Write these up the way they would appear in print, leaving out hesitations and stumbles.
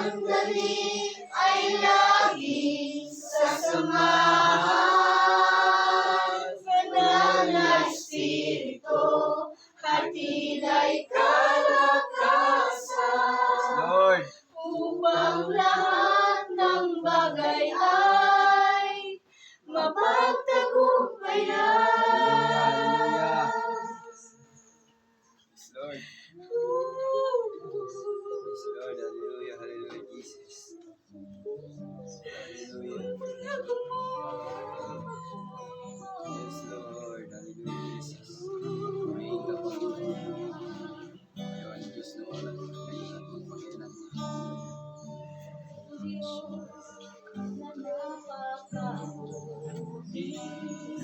sandali ay laging sasamahan. Banal na Espiritu, hatila'y kalakasan. Lord. Upang lahat ng bagay ay mapagtagumpayan. Yes, Lord. Yes, Lord. Hallelujah. Hallelujah, Jesus. Hallelujah. Yes, Lord. Hallelujah, Jesus. Purihin ka, Panginoon. Ayaw ang Diyos na wala. Ngayon at magpakialam.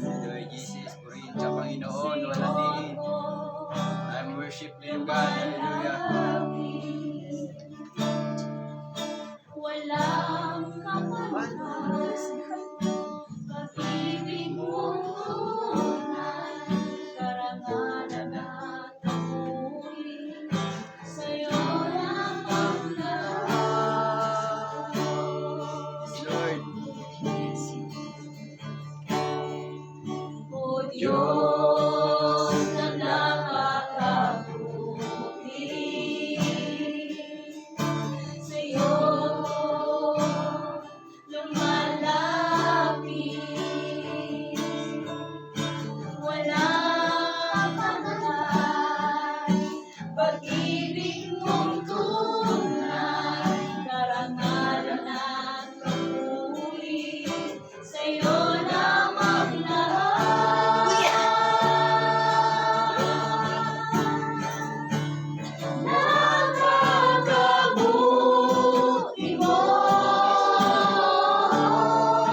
Hallelujah, Jesus. Purihin ka, Panginoon. Wala din. I'm worship you, God. Hallelujah. Walang kapalit, pag-ibig mong tunay, karangalan at amoy, sa'yo lamang lahat. Yes, Lord. O Diyos na napakabuti, sa'yo lumalapit, walang pangkat, pag-ibig mong tunay, karangalan at papuri, sa'yo lamang lahat. Napakabuti mo,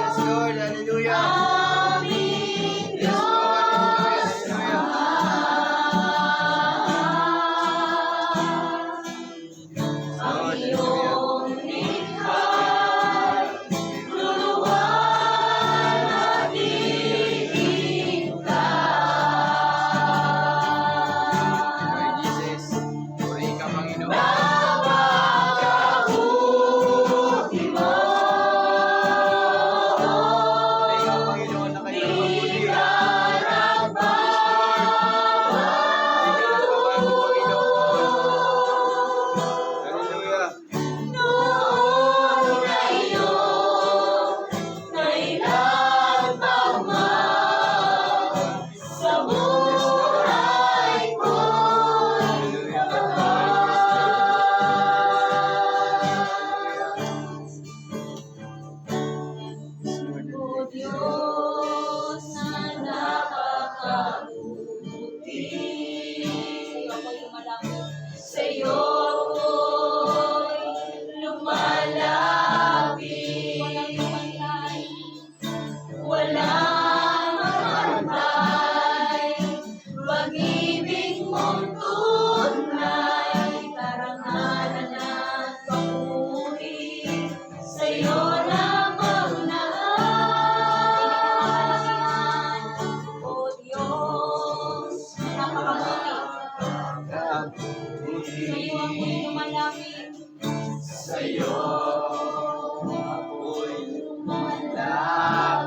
Yes, Lord. Hallelujah. aming Yes, Lord. Diyos Hallelujah. Ama. Ang Lord, iyong likha't luluwan at iibig ka. Lord Jesus. Purihin ka, Panginoon. Napakabuti mo, Purihin ka, Panginoon, na kayo ang mabuti. di karagbago. Hindi ka nagbabago, Panginoon. Hallelujah. Noon na iyong nailagpaman sa buhay ko'y O Diyos na napakabuti, sa'yo ako'y lumalapit, walang mapantay, pag-ibig mong tunay, karangalan at papuri, sa'yo lamang lahat. O Diyos, napakabuti, sa'yo ako'y lumalapit, Sa'yo ako'y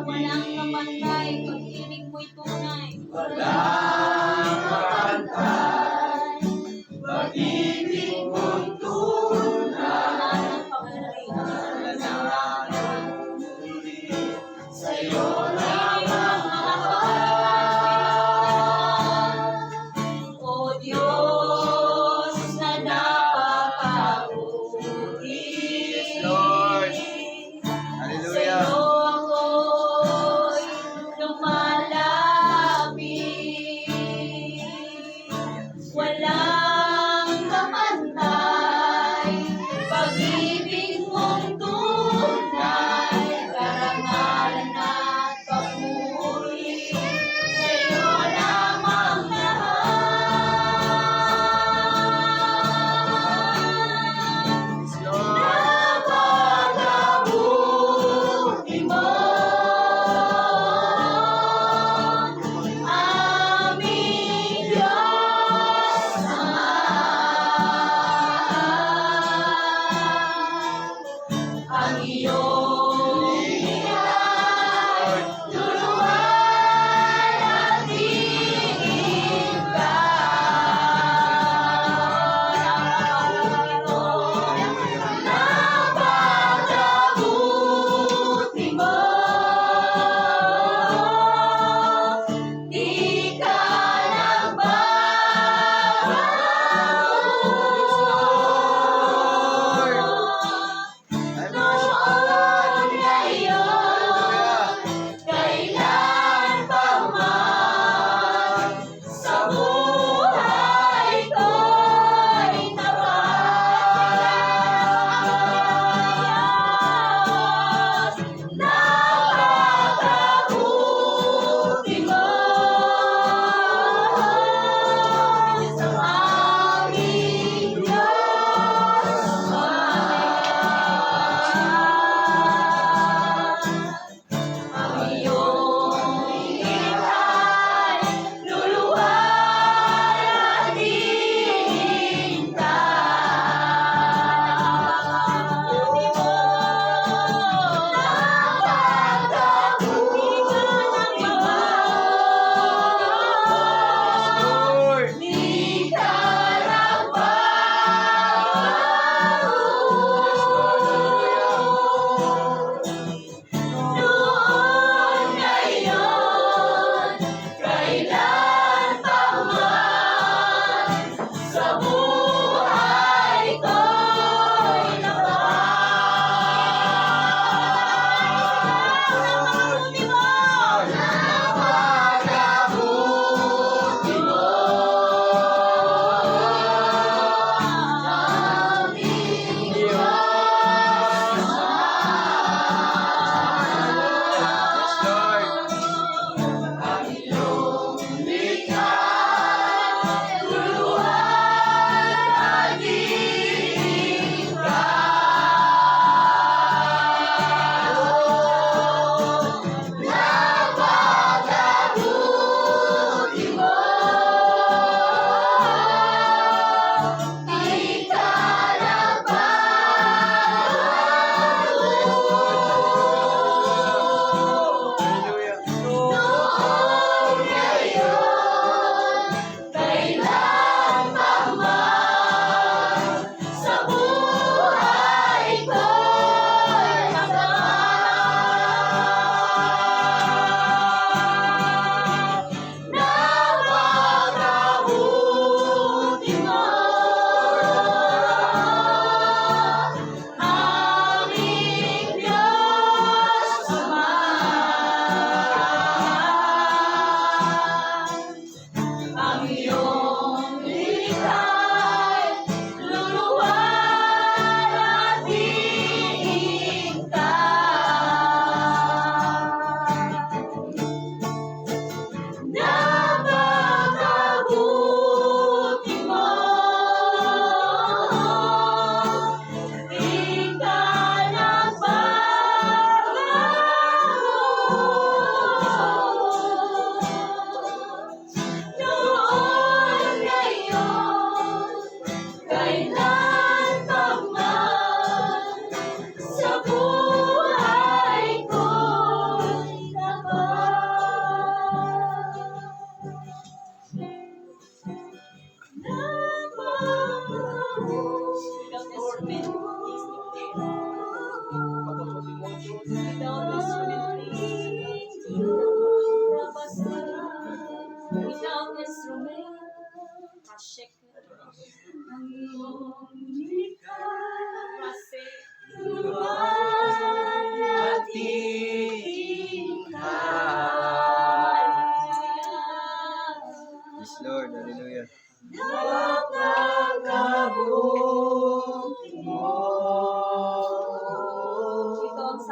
walang kapantay, pag-ibig mo'y tunay. walang kapantay. Pag-ibig mong tunay, karangalan at papuri, sa'yo lamang lahat. O Diyos na napakabuti,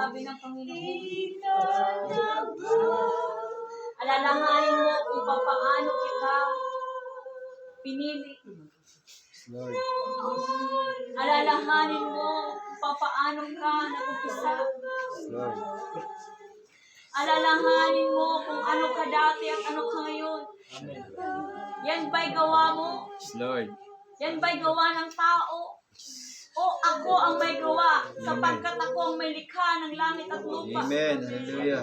sabi ng Panginoon. Alalahanin mo kung paano kita pinili. Yes, Lord. Alalahanin mo kung paano ka nag-umpisa. Yes, Lord. Alalahanin mo kung ano ka dati at ano ka ngayon. Yan ba'y gawa mo? Yes, Lord. Yan ba'y gawa ng tao? O ako ang may gawa, sapagkat ako ang may likha ng langit at lupa. Amen. Hallelujah.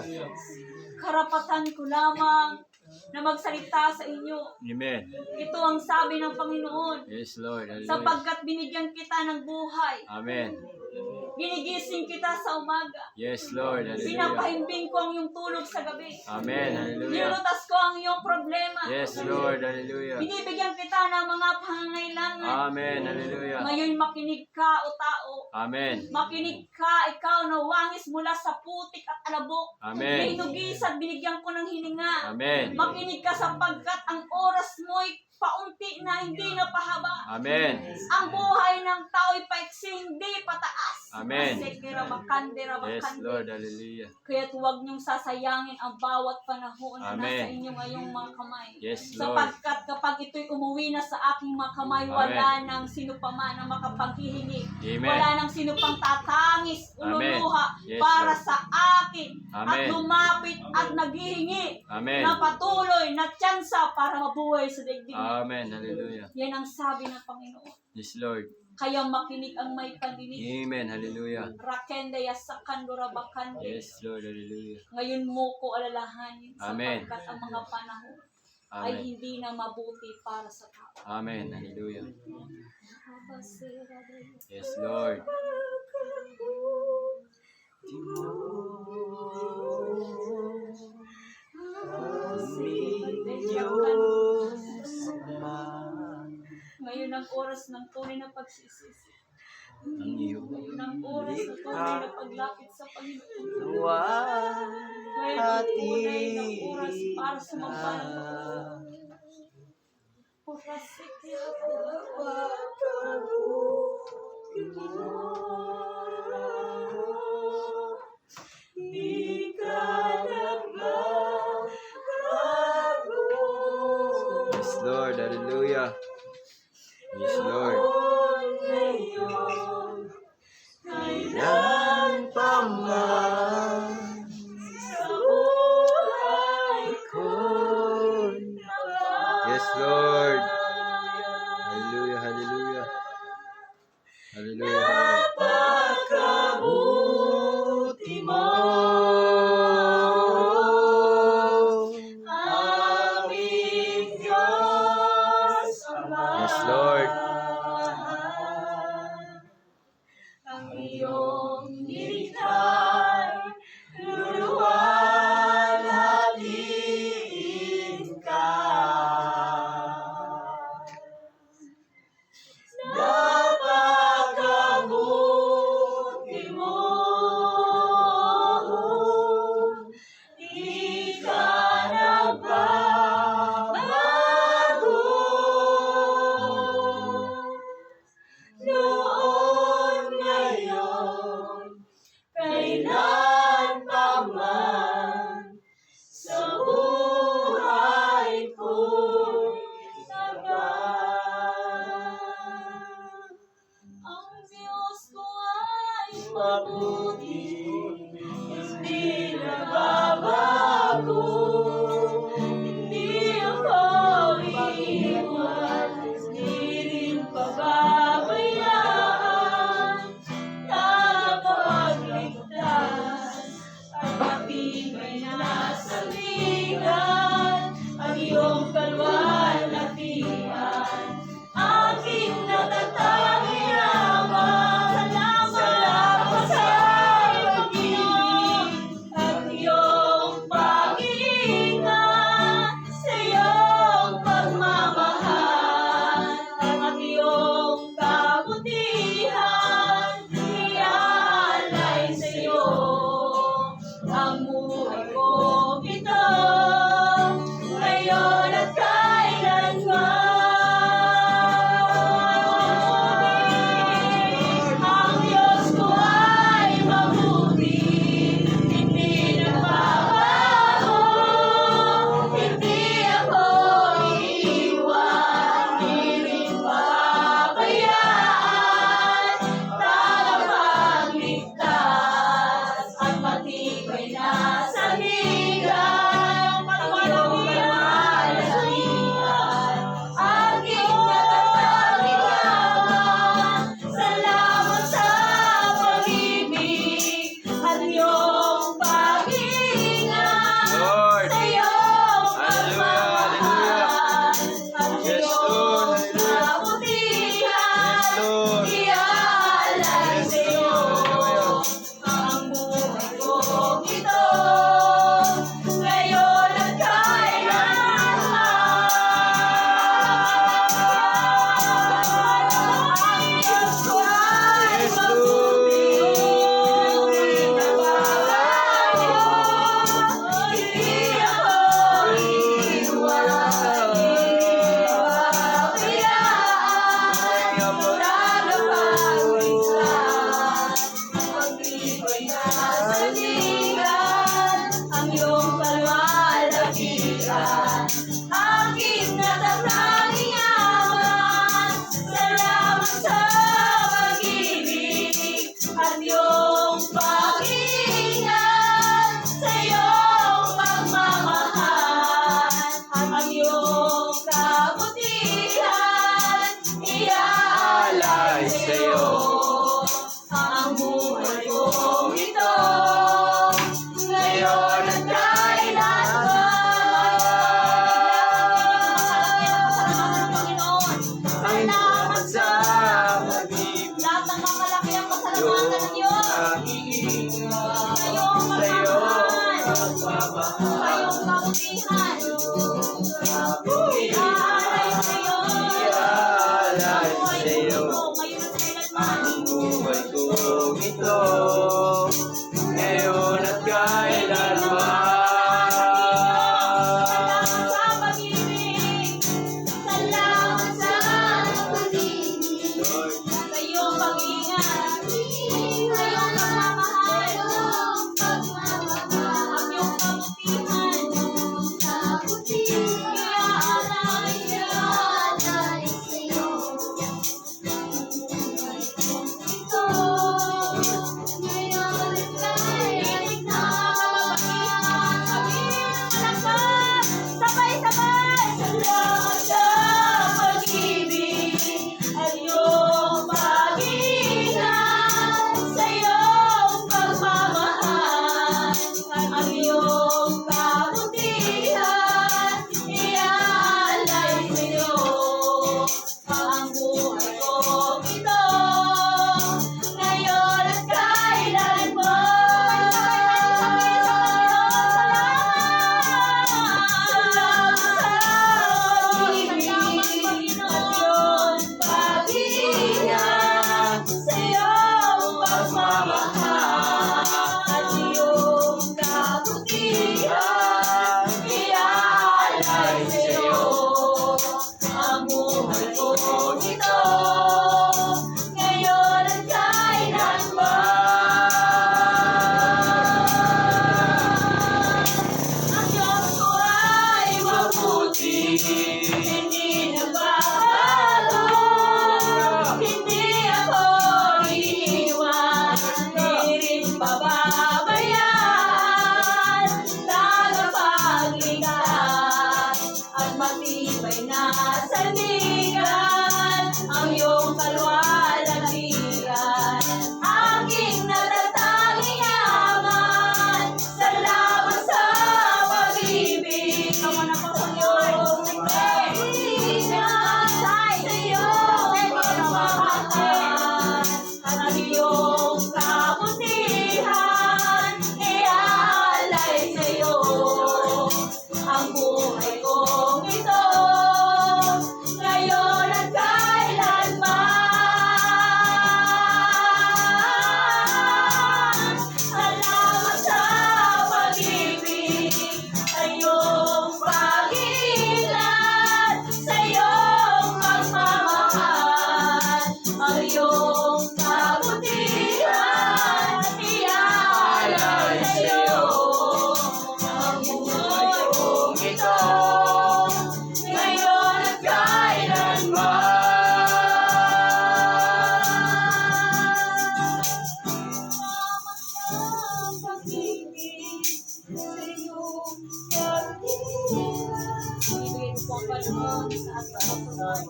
Karapatan ko lamang na magsalita sa inyo. Amen. Ito ang sabi ng Panginoon. Yes, Lord. Hallelujah. Sapagkat binigyan kita ng buhay. Amen. Ginigising kita sa umaga. Yes, Lord. Hallelujah. Pinapahimbing ko ang iyong tulog sa gabi. Amen. Hallelujah. Nilulutas ko ang iyong problema. Yes, Lord. Hallelujah. Binibigyan kita ng mga pangangailangan. Amen. Hallelujah. Ngayon makinig ka o tao. Amen. Makinig ka, ikaw na wangis mula sa putik at alabok. Amen. Hinugis at binigyan ko ng hininga. Amen. Makinig ka sapagkat ang oras mo'y paunti na, hindi na pahaba. Amen. Ang buhay ng tao'y paiksi, hindi pataas. Amen. Masekera bakande, Yes, rabakande. Lord. Hallelujah. Kaya't huwag niyong sasayangin ang bawat panahon na Amen. nasa inyong ngayong mga kamay. Yes, Lord. Sapagkat kapag ito'y umuwi na sa aking mga kamay, Amen. wala nang sino pa man ang makapaghihingi. Amen. Wala nang sino pang tatangis, Amen. ululuha Yes, para Lord. sa akin. At Amen. lumapit at naghihingi Amen. na patuloy na tsansa para mabuhay sa daigdig. Amen. Hallelujah. Yan ang sabi ng Panginoon. Yes, Lord. Kaya makinig ang may pandinig. Amen. Hallelujah. Rakende yasakandura bakande. Yes, Lord. Hallelujah. Ngayon mo ko alalahanin Amen. sapagkat ang mga panahon ay Amen. hindi na mabuti para sa tao. Amen. Hallelujah. Yes, Lord. Ngayon ang oras ng tunay na pagsisisi. Ang iyong Ngayon ang oras ng tunay na paglapit sa Panginoon. Ngayon ang tunay na oras para sumamba ng Panginoon. Oras Yes, Lord. Hallelujah. Yes, Lord. Kailan pa man Yes, Lord. Hallelujah. Hallelujah. Hallelujah. Napakabuti mo, aming Diyos Ama. Yes, Lord. Ang iyong nilikhay, luluwalhatiin ka. Napakabuti mo, di ka nagbabago. Noon, ngayon, kailan pa man, sa buhay ko'y tagal. Ang Diyos ko ay mabuti, hindi nagbabago. Hindi ako iiwan, hindi rin pababayaan. Nakapagligtas at matibay na sandigan, ang iyong kalwalhatian. Aking natatangiyaman, salamat sa pag-ibig at iyong pag-iingat. At iyong pag-iingat sa iyong pagmamahal. At iyong kabutihan iaalay sa iyo. Ang buhay kong ito ngayon at kailanman. Salamat sa pag-ibig. Lahat ng mamalaki ang pasalamatan ng Diyos. Sa iyong pagmamahal. Sa iyong kabutihan. Iaalay sa iyo. Ang buhay ko ngayon at kailanman. Buhay kong ito, ngayon at kailanman. Salamat sa pag-ibig. Salamat sa pag-ibig. Sa iyong pag-iingat. Sa iyong pagmamahal. Ang iyong kabutihan. Iaalay sa iyo. Ito. Ngayon at kailanman. Sabihin ng malakas. Sabay-sabay. Salamat sa pag-ibig. At iyong pag-iingat. Sa iyong pagmamahal. Ang iyong kabutihan iaalay sa iyo. Ang buhay kong ito ngayon at kailanman. Salamat sa pag-ibig. At iyong pag-iingat sa iyong pagmamahal. At iyong kabutihan iaalay sa iyo. Ang buhay kong ito ngayon at kailanman. Ang Diyos ko ay mabuti, hindi nagbabago. Hindi ako iiwan, di rin pababayaan. Tagapagligtas at matibay na sandigan. Ang iyong kalwalhatian, aking natatanging yaman. Salamat sa pag-ibig. Naman ako sa iyong nagkaibigan. Sa iyong pagmamahal. At iyong kabutihan iaalay sa iyo. Ang buhay kong ito ngayon at kailanman. Salamat sa pag-ibig. Sa iyong pag-iingat. Sa iyong pagmamahal. Ang iyong kabutihan iaalay sa iyo. Ang buhay kong ito ngayon at kailanman. Salamat sa pag-ibig. Sa iyong kabutihan. Ibigay ko po ang panahon sa ating kasunod.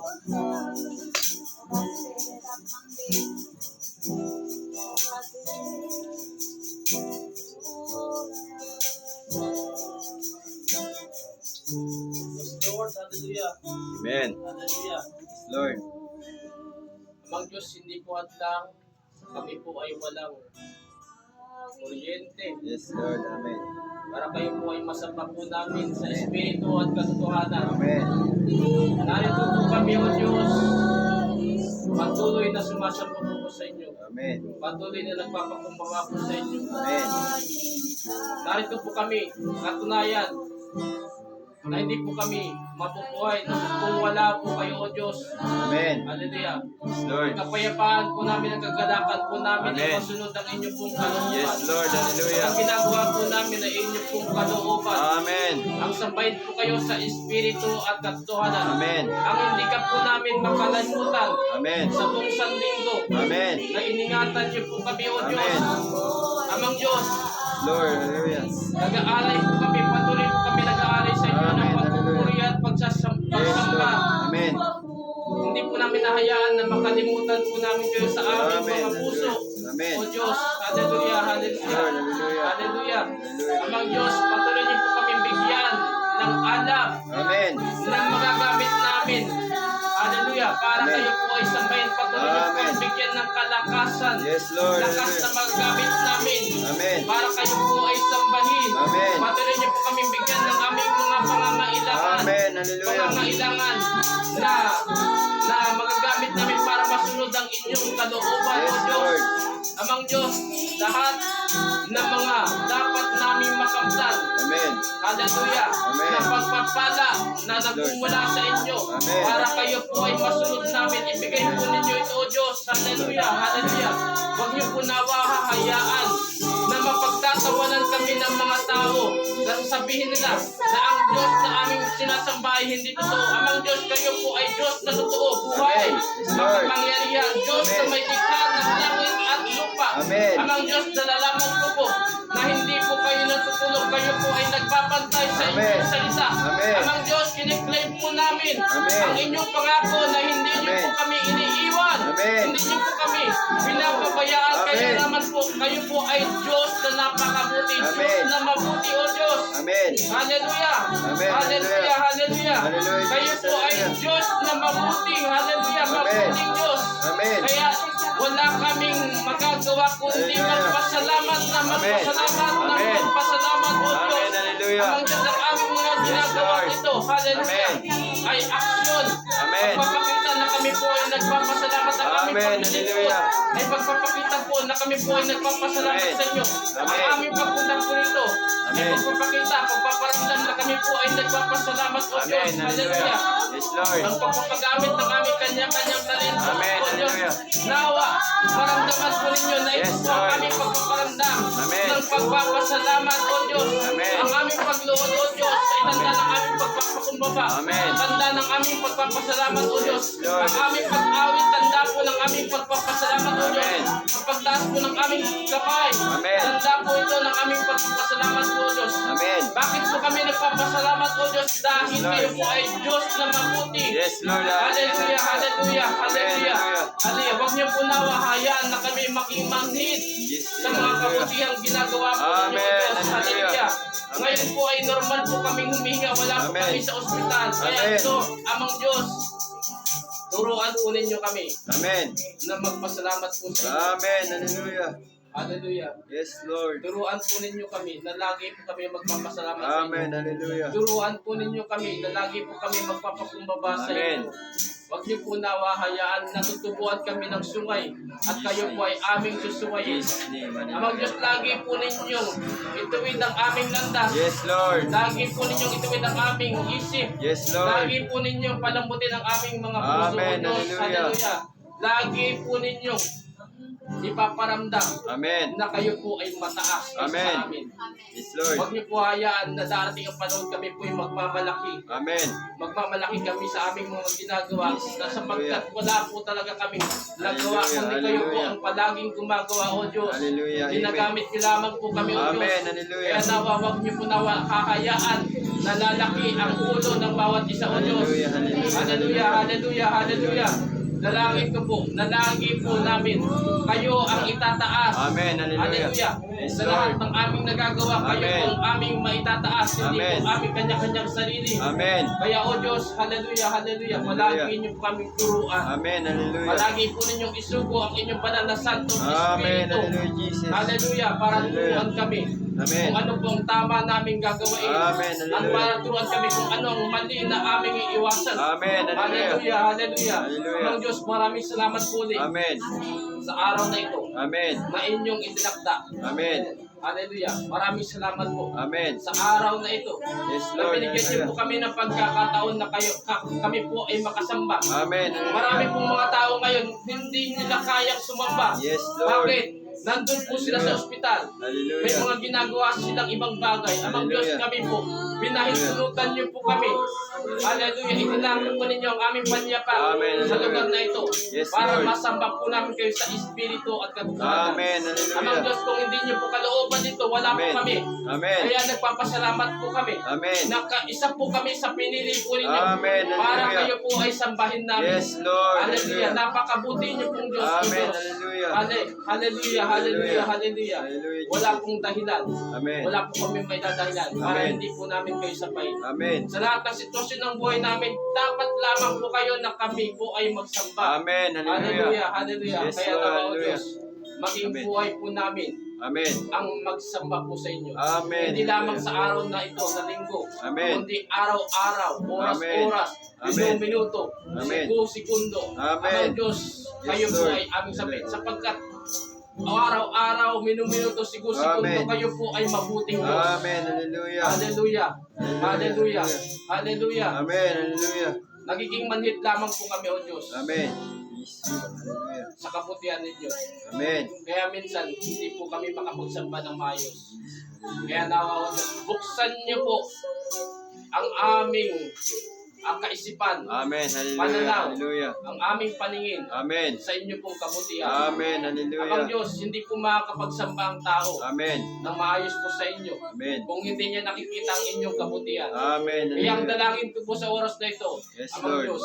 Lord, hallelujah. Amen. Hallelujah. Lord. Amang Diyos, hindi po at lang kami po ay walang kuryente. Yes, Lord. Amen. Para kayo po ay masamba po namin sa Espiritu at katotohanan. Amen. Narito po kami, O Diyos, patuloy na sumasamba po sa inyo. Amen. Patuloy na nagpapakumbaba po sa inyo. Amen. Narito po kami, katunayan na hindi po kami mabubuhay kung wala po kayo, O Diyos. Amen. Hallelujah. Yes, Lord. Kapayapaan po namin ang kagalakan po namin ay Amen. masunod ang inyong pong kalooban. Yes, Lord. Hallelujah. Ang ginagawa po namin ay inyong pong kalooban. Amen. Ang sambahin po kayo sa Espiritu at katotohanan. Amen. Ang hindi ka po namin makalimutan Amen. sa buong sanlinggo Amen. na iningatan niyo po kami, O Diyos. Amen. Amang Diyos, Lord. Hallelujah. nag-aalay po kami, patuloy po kami nag-aalay sa inyo ng Amen. pagpupuri at Yes, pagsasamba. Lord. Amen. Hindi po namin nahayaan na makalimutan po namin kayo sa aming Amen. mga puso. Amen. O Diyos, hallelujah, hallelujah. Lord, hallelujah. Hallelujah. Hallelujah. Amang Diyos, patuloy niyo po kami bigyan ng alam Amen. na magagamit namin. Hallelujah. Para Amen. kayo po ay sambahin. Patuloy niyo po Amen. kami bigyan ng kalakasan. Yes, Lord. Lakas na Hallelujah. magagamit namin. Amen. Para kayo po ay sambahin. Amen. Patuloy niyo po kami bigyan ng aming mga pangangailangan. Amen. Hallelujah. Pangangailangan na magagamit namin para masunod ang inyong kalooban, Yes, O Diyos. Lord. Amang Diyos, lahat ng mga dapat naming makamtan. Amen. Hallelujah. Amen. Na pagpapala na nagmumula sa inyo. Amen. Para kayo po ay masunod namin. Ibigay po ninyo ito, O Diyos. Hallelujah. Hallelujah. Huwag niyo po nawa hahayaan na mapagtatawanan kami ng mga tao. Na sabihin nila na ang Diyos na aming sinasamba ay hindi totoo. Amang Diyos, kayo po ay Diyos na totoo. Buhay. Amen. Yes, Lord. Makapangyarihan. Diyos na Amen. may likha ng langit at lupa. Amen. Amang Diyos, nalalaman ko po na hindi po kayo natutulog. Kayo po ay nagbabantay sa Amen. inyong salita. Amen. Amang Diyos, kiniklaim po namin Amen. ang inyong pangako na hindi niyo Amen. po kami iniiwan. Amen. Hindi niyo po kami pinapabayaan. Amen. Kaya naman po, kayo po ay Diyos na napakabuti. Amen. Diyos na mabuti, O Diyos. Amen. Hallelujah. Amen. Hallelujah. Hallelujah. Hallelujah. Kayo po ay Diyos na mabuti. Hallelujah. Amen. Mabuting Diyos. Amen. Kaya wala kaming magagawa kundi Hallelujah. magpasalamat na magpasalamat na Amen. magpasalamat, O Amen. Diyos. Hallelujah. Ang Diyos ang aming mga ginagawa Lord. ito. Hallelujah. Amen. Ay aksyon. Amen. Pagpapakita na kami po ay nagpapasalamat ang aming Amen. paglilingkod. Hallelujah. Ay pagpapakita po na kami po ay nagpapasalamat Amen. sa inyo. Ang Amen. aming pagpunta po rito ay Amen. pagpapakita, pagpaparamdam na kami po ay nagpapasalamat, O Diyos. Amen. Hallelujah. Hallelujah. Yes, Lord. Ang pagpapagamit ng aming kanya-kanyang talento, Amen. O Diyos. Hallelujah. Nawa, maramdaman po ninyo na ito Yes, po ang Lord. aming pagpaparamdam Amen. ng pagpapasalamat, O Diyos. Amen. Ang aming pagluhod, O Diyos, ay tanda ng aming pagpapakumbaba. Amen. Tanda ng aming pagpapasalamat, O Diyos. Lord. Ang aming pag-awit, tanda po ng aming pagpapasalamat, O Diyos. Amen. Ang pagtaas po ng aming kapay, Amen. tanda po ito ng aming pagpapasalamat, O Diyos. Amen. Bakit po kami nagpapasalamat, O Diyos? Dahil Yes, Lord. kayo po ay Diyos na mabuti. Yes, Lord. Hallelujah, hallelujah, hallelujah. Hallelujah. Hallelujah. Huwag niyo po nawa hayaan na kami makimanhid Yes, sa mga kabutihang ginagawa po ninyo, O Amen. Diyos. Hallelujah. Hallelujah. Amen. Ngayon po ay normal po kaming humihinga. Wala po Amen. kami sa ospital. Kaya Amen. ito, amang Diyos, turuan po ninyo kami Amen. na magpasalamat po sa inyo. Amen. Hallelujah. Hallelujah. Yes, Lord. Turuan po ninyo kami na lagi po kami magpapasalamat sa inyo. Amen. Hallelujah. Turuan po ninyo kami na lagi po kami magpapakumbaba sa Amen. inyo. Huwag niyo po nawa hayaan na tutubuan kami ng sungay at kayo po ay aming susuwayin. Yes, name. Amang Diyos, lagi po ninyong ituwid ang aming landas. Yes, Lord. Lagi po ninyong ituwid ang aming isip. Yes, Lord. Lagi po ninyong palambutin ang aming mga puso. Amen. O Diyos. Hallelujah. Hallelujah. Lagi po ninyong ipaparamdam Amen. na kayo po ay mataas kaysa Amen. sa amin. Yes, Lord. Huwag niyo po hayaan na darating ang panahon kami po ay magmamalaki. Amen. Magmamalaki kami sa aming mga ginagawa na sapagkat wala po talaga kaming nagawa Hallelujah, kundi kayo po hallelujah. ang palaging gumagawa, O Diyos. Hallelujah. Amen. Ginagamit niyo lamang po kami, O Amen. Diyos. Hallelujah. Kaya nawa, huwag niyo po nawa kakayaan na lalaki ang ulo ng bawat isa, O Diyos. Hallelujah, hallelujah. Hallelujah, hallelujah, hallelujah. Dalangin ko po, nalagi po namin, kayo ang itataas. Amen. Hallelujah. Hallelujah. Yes, Sa lahat Lord. ng aming nagagawa, kayo Amen. po ang aming maitataas, hindi Amen. po aming kanya-kanyang sarili. Amen. Kaya, O Diyos, hallelujah, hallelujah, palagi niyo po kaming turuan. Amen. Hallelujah. Palagi po ninyong isugo ang inyong banal na santong Amen. Espiritu. Hallelujah, Jesus. Hallelujah, para Hallelujah. turuan kami Amen. kung ano pong tama naming gagawin. Amen. At Hallelujah. para turuan kami kung ano ang mali na aming iiwasan. Amen. Hallelujah. Hallelujah, hallelujah. Hallelujah. Amang Diyos, maraming salamat po ulit Amen. sa araw na ito Amen. na inyong itinakda. Amen. Hallelujah. Maraming salamat po. Amen. Sa araw na ito, Yes, na Lord. binigyan niyo po kami ng pagkakataon na kami po ay makasamba. Amen. Marami pong mga tao ngayon, hindi nila kayang sumamba. Yes, Lord. Bakit? Nandun po sila sa ospital. May Hallelujah. mga ginagawa silang ibang bagay. Amang Diyos, Hallelujah. kami po, pinahintulutan niyo po kami. Hallelujah. Itinangin po ninyo ang aming panyapa Amen. sa lugar na ito. Yes, Para Lord. masamba po namin kayo sa Espiritu at katotohanan. Amen. Amang Hallelujah. Diyos, kung hindi niyo po kalooban dito, wala po Amen. kami. Amen. Kaya nagpapasalamat po kami. Amen. Isa po kami sa pinili po ninyo. Amen. Para Hallelujah. kayo po ay sambahin namin. Yes, Lord. Hallelujah. Hallelujah. Napakabuti niyo pong Diyos. Amen. Diyos. Hallelujah. Hallelujah. Hallelujah. Hallelujah. Hallelujah. Wala pong dahilan. Amen. Wala po kami may dadahilan para Amen. hindi po namin kayo sabayin. Amen. Sa lahat ng sitwasyon ng buhay namin, dapat lamang po kayo na kami po ay magsamba. Amen. Hallelujah. Hallelujah. Hallelujah. Yes, Kaya Lord. nawa o Hallelujah. Diyos, maging Amen. buhay po namin Amen. ang magsamba po sa inyo. Amen. Hindi lamang sa araw na ito, na linggo, Amen. kundi araw-araw, oras-oras, Amen. minuto-minuto, Amen. segundo. Amen. Ang Diyos, kayo Yes, po Lord. ay aming sabihin. Sapagkat araw-araw, minuto, segundo, Amen. kayo po ay mabuting Diyos. Amen. Hallelujah. Hallelujah. Hallelujah. Hallelujah. Amen. Hallelujah. Nagiging manhid lamang po kami, O Diyos, Amen. Yes, Lord. Hallelujah. sa kabutihan ninyo. Amen. Kaya minsan, hindi po kami makapagsamba ng maayos. Kaya nawa, O Diyos, buksan niyo po ang kaisipan, Amen. Hallelujah. Pananaw. Hallelujah. ang aming paningin Amen. sa inyo pong kabutihan. Amen. Ang Hallelujah. Diyos, hindi po makakapagsamba ang tao Amen. ng maayos po sa inyo Amen. kung hindi niya nakikita ang inyong kabutihan. Amen. Kaya ang Hallelujah. dalangin ko po sa oras na ito, Yes, Amang Lord. Diyos,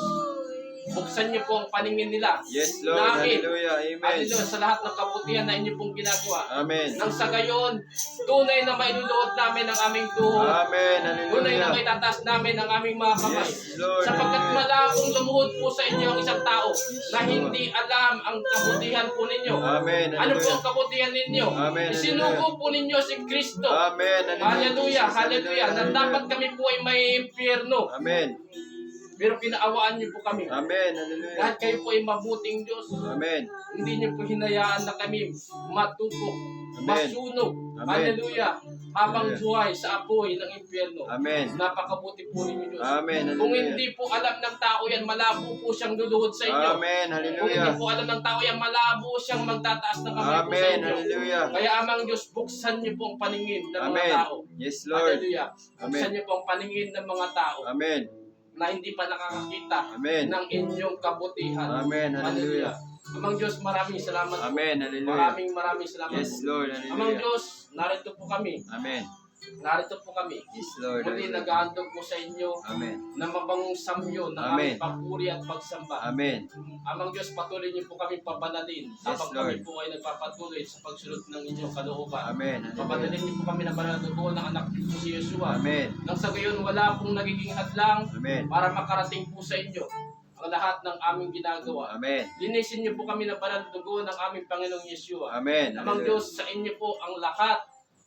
buksan niyo po ang paningin nila. Yes, Lord. Namin. Hallelujah. Amen. Hallelujah, sa lahat ng kabutihan na inyo pong ginagawa. Amen. Nang sa gayon, tunay na mailuluot namin ang aming tuhod. Amen. Tunay na Hallelujah. maitataas namin ang aming mga kamay. Yes, Lord. Sapagkat Hallelujah. malabong lumuhod po sa inyo ang isang tao na hindi alam ang kabutihan po ninyo. Amen. Ano po ang Hallelujah. kabutihan ninyo? Amen. Isinugo po ninyo si Kristo. Amen. Hallelujah, Jesus. hallelujah. Na dapat kami po ay may impyerno. Amen. Pero pinaawaan niyo po kami. Amen. Hallelujah. Lahat kayo po ay mabuting Diyos. Amen. Hindi niyo po hinayaan na kami matupok, Amen. masunog. Amen. Hallelujah. Habang Hallelujah. buhay sa apoy ng impyerno. Amen. Napakabuti po ninyo Diyos. Amen. Kung Hallelujah. hindi po alam ng tao yan, malabo po siyang luluhod sa inyo. Amen. Kung hindi Hallelujah. po alam ng tao yan, malabo siyang magtataas ng kamay po sa Amen. inyo. Hallelujah. Kaya amang Diyos, buksan niyo po ang paningin ng mga Amen. tao. Yes, Lord. Hallelujah. Buksan Amen. niyo po ang paningin ng mga tao Amen. na hindi pa nakakakita Amen. ng inyong kabutihan. Amen. Hallelujah. Amang Diyos, maraming salamat po. Amen. Hallelujah. Maraming salamat Yes, po. Lord. Amang Hallelujah. Diyos, narito po kami. Amen. Narito po kami. Yes, Lord. Muli Hallelujah. nag-aandog po sa inyo Amen. na mabangong samyo ng aming Amen. papuri at pagsamba. Amen. Amang Diyos, patuloy niyo po kami pabanalin habang Lord. kami po ay nagpapatuloy sa pagsunod ng inyong kalooban. Amen. Papadalin niyo po kami na banal na dugo ng anak niyo si Yeshua. Amen. Nang sa gayon, wala pong nagiging hadlang Amen. para makarating po sa inyo ang lahat ng aming ginagawa. Amen. Linisin niyo po kami ng banal na dugo ng aming Panginoong Yeshua. Amen. Amang Diyos, sa inyo po ang lahat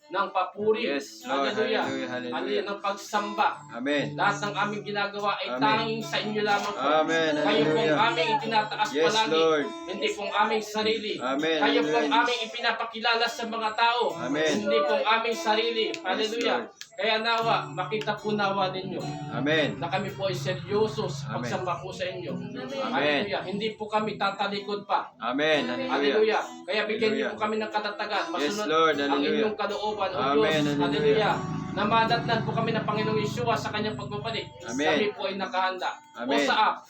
ng papuri. Yes, Lord. Hallelujah. Hallelujah. Hallelujah. Hallelujah. Ng pagsamba. Amen. Lahat ng aming ginagawa ay Amen. tanging sa inyo lamang po. Amen. Kayo pong Hallelujah. aming itinataas Yes, palagi. Lord. Hindi pong aming sarili. Amen. Kayo pong Hallelujah. aming ipinapakilala sa mga tao. Amen. Hindi pong aming sarili. Hallelujah. Lord. Kaya nawa, makita po nawa ninyo Amen. na kami po ay seryoso sa Amen. pagsamba po sa inyo. Amen. Hallelujah. Hindi po kami tatalikod pa. Amen. Hallelujah. Hallelujah. Kaya bigyan niyo Hallelujah. po kami ng katatagan. Yes, Masunod Lord. ang Hallelujah. inyong kalooban, O Amen. Diyos. Hallelujah. Hallelujah. Na madatnan po kami ng Panginoong Yeshua sa kanyang pagbabalik. Amen. Kami po ay nakahanda. O Amen. sa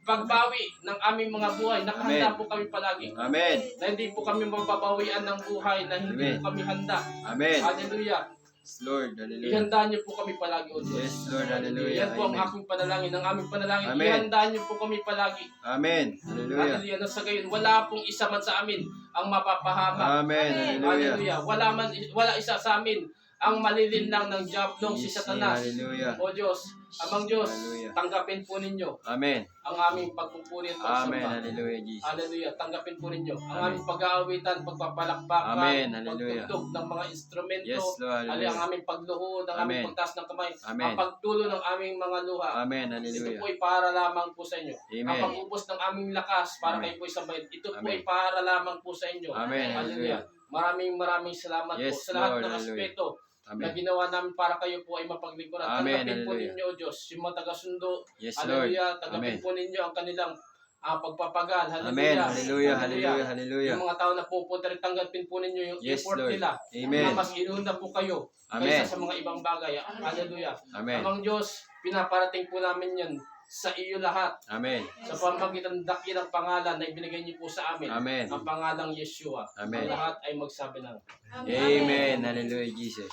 pagbawi ng aming mga buhay, nakahanda Amen. po kami palagi. Amen. Na hindi po kami mababawian ng buhay, na hindi Amen. po kami handa. Amen. Hallelujah. Yes, Lord. Hallelujah. Ihanda niyo po kami palagi, O Diyos. Yes, Lord. Hallelujah. Yan po ang Amen. aking panalangin. Ang aming panalangin, Amen. ihanda niyo po kami palagi. Amen. Hallelujah. Hallelujah. Na sa gayon, wala pong isa man sa amin ang mapapahama. Amen. Hallelujah. Hallelujah. Wala isa sa amin ang malilinlang ng diablong si Yes, Satanas. Hallelujah. O Diyos, amang Diyos, Hallelujah. tanggapin po ninyo Amen. ang aming pagpupuri at Amen. pagsamba. Hallelujah, Jesus. Hallelujah. Tanggapin po ninyo ang Amen. aming pag-aawitan, pagpapalakpakan, Amen. Hallelujah. pagtugtog ng mga instrumento, Yes, Lord. ang Hallelujah. aming pagluhod, ang aming Amen. pagtaas ng kamay, Amen. ang pagtulo ng aming mga luha. Amen. Ito Hallelujah. po ay para lamang po sa inyo. Ang Amen. pag-ubos ng aming lakas para Amen. kayo po ay sabayin. Ito po Amen. ay para lamang po sa inyo. Amen. Hallelujah. Maraming salamat Yes, po sa lahat Lord. ng Hallelujah. aspeto na Amen. ginawa namin para kayo po ay mapaglingkuran. Amen. Tanggapin po Hallelujah. ninyo, O Diyos, yung mga taga-sundo. Yes, Lord. Hallelujah. Tanggapin Amen. po ninyo ang kanilang pagpapagal. Amen. Hallelujah. Hallelujah. Hallelujah. Hallelujah. Yung mga tao na pupunta rin, tanggapin po ninyo yung Yes, effort Lord. nila. Amen. Na mas inuna po kayo Amen. kaysa sa mga ibang bagay. Hallelujah. Amen. Amang Diyos, pinaparating po namin yan sa iyo lahat. Amen. Sa pamagitan ng dakilang pangalan na ibinigay niyo po sa amin. Amen. Ang pangalang Yeshua. Amen. Ang lahat ay magsabi ng Amen. Hallelujah, Jesus.